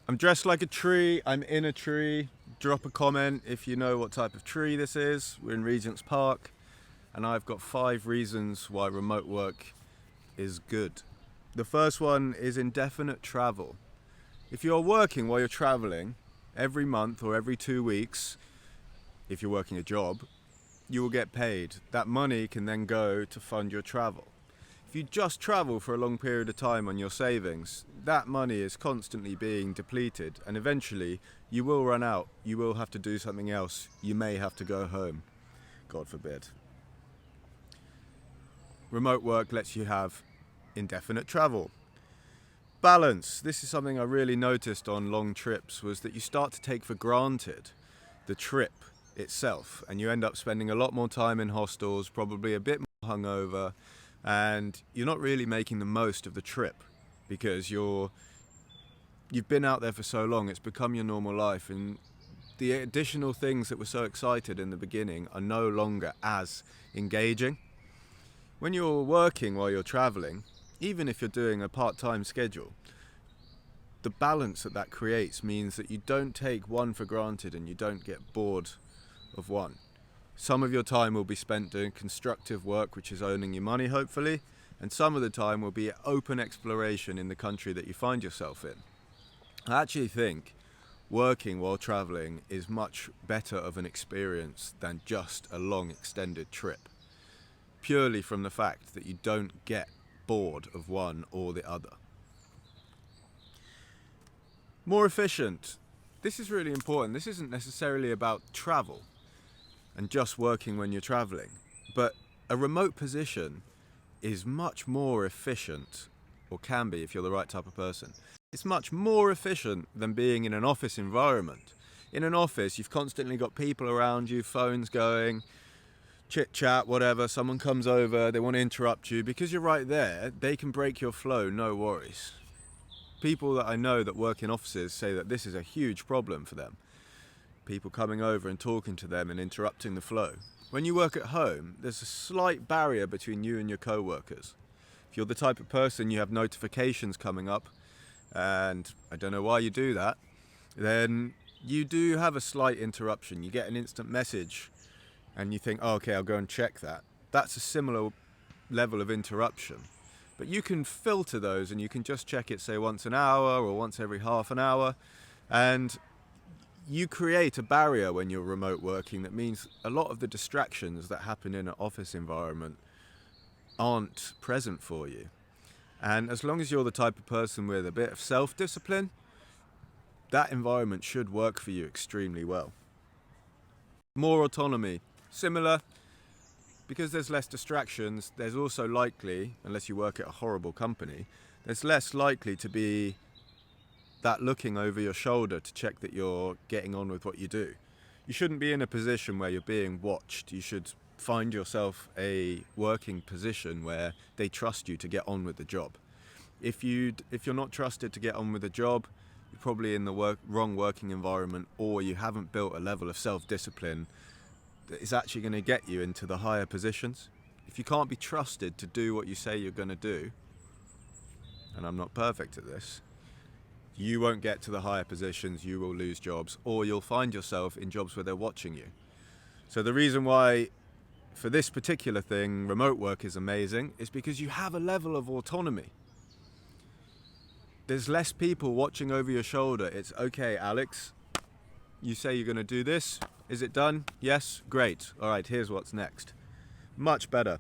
I'm dressed like a tree, I'm in a tree. Drop a comment if you know what type of tree this is. We're in Regent's Park, and I've got 5 reasons why remote work is good. The first one is indefinite travel. If you're working while you're traveling, every month or every 2 weeks, if you're working a job, you will get paid. That money can then go to fund your travel. If you just travel for a long period of time on your savings, that money is constantly being depleted, and eventually you will run out. You will have to do something else. You may have to go home, God forbid. Remote work lets you have indefinite travel. Balance. This is something I really noticed on long trips, was that you start to take for granted the trip itself, and you end up spending a lot more time in hostels, probably a bit more hungover, and you're not really making the most of the trip because you've been out there for so long. It's become your normal life, and the additional things that were so excited in the beginning are no longer as engaging. When you're working while you're traveling, even if you're doing a part-time schedule, the balance that creates means that you don't take one for granted and you don't get bored of one. Some of your time will be spent doing constructive work, which is earning you money, hopefully, and some of the time will be open exploration in the country that you find yourself in. I actually think working while traveling is much better of an experience than just a long extended trip, purely from the fact that you don't get bored of one or the other. More efficient. This is really important. This isn't necessarily about travel and just working when you're traveling, but a remote position is much more efficient, or can be if you're the right type of person. It's much more efficient than being in an office environment. In an office, you've constantly got people around you, phones going, chit chat, whatever. Someone comes over, they want to interrupt you. Because you're right there, they can break your flow, no worries. People that I know that work in offices say that this is a huge problem for them. People coming over and talking to them and interrupting the flow. When you work at home, there's a slight barrier between you and your co-workers. If you're the type of person you have notifications coming up, and I don't know why you do that, then you do have a slight interruption. You get an instant message and you think, oh, okay, I'll go and check that. That's a similar level of interruption. But you can filter those and you can just check it, say, once an hour or once every half an hour. And you create a barrier when you're remote working that means a lot of the distractions that happen in an office environment aren't present for you. And as long as you're the type of person with a bit of self-discipline, that environment should work for you extremely well. More autonomy. Similar, because there's less distractions, there's also likely, unless you work at a horrible company, there's less likely to be that looking over your shoulder to check that you're getting on with what you do. You shouldn't be in a position where you're being watched. You should find yourself a working position where they trust you to get on with the job. If you're not trusted to get on with the job, you're probably in the wrong working environment, or you haven't built a level of self-discipline that is actually going to get you into the higher positions. If you can't be trusted to do what you say you're going to do, and I'm not perfect at this, you won't get to the higher positions, you will lose jobs, or you'll find yourself in jobs where they're watching you. So the reason why for this particular thing remote work is amazing is because you have a level of autonomy. There's less people watching over your shoulder. It's okay, Alex, you say you're going to do this. Is it done? Yes? Great. All right, here's what's next. Much better.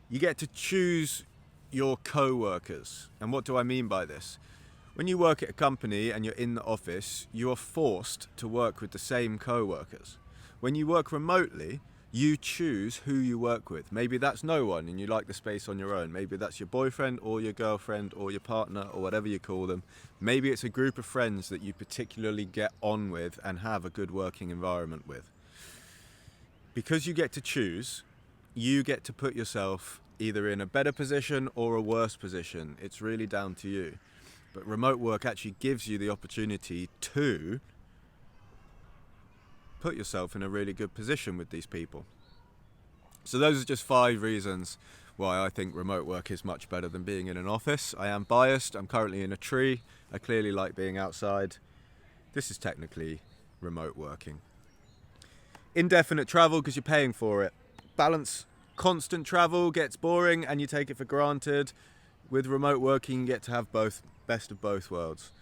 You get to choose your co-workers. And what do I mean by this? When you work at a company and you're in the office, you are forced to work with the same co-workers. When you work remotely, you choose who you work with. Maybe that's no one and you like the space on your own. Maybe that's your boyfriend or your girlfriend or your partner or whatever you call them. Maybe it's a group of friends that you particularly get on with and have a good working environment with. Because you get to choose, you get to put yourself either in a better position or a worse position. It's really down to you. But remote work actually gives you the opportunity to put yourself in a really good position with these people. So those are just 5 reasons why I think remote work is much better than being in an office. I am biased. I'm currently in a tree. I clearly like being outside. This is technically remote working. Indefinite travel because you're paying for it. Balance. Constant travel gets boring and you take it for granted. With remote working, you get to have both, best of both worlds.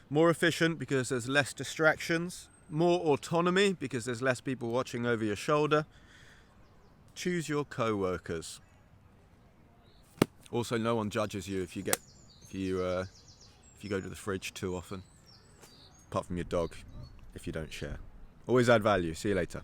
More efficient because there's less distractions. More autonomy because there's less people watching over your shoulder. Choose your co-workers. Also, no one judges you if you go to the fridge too often. Apart from your dog, if you don't share. Always add value. See you later.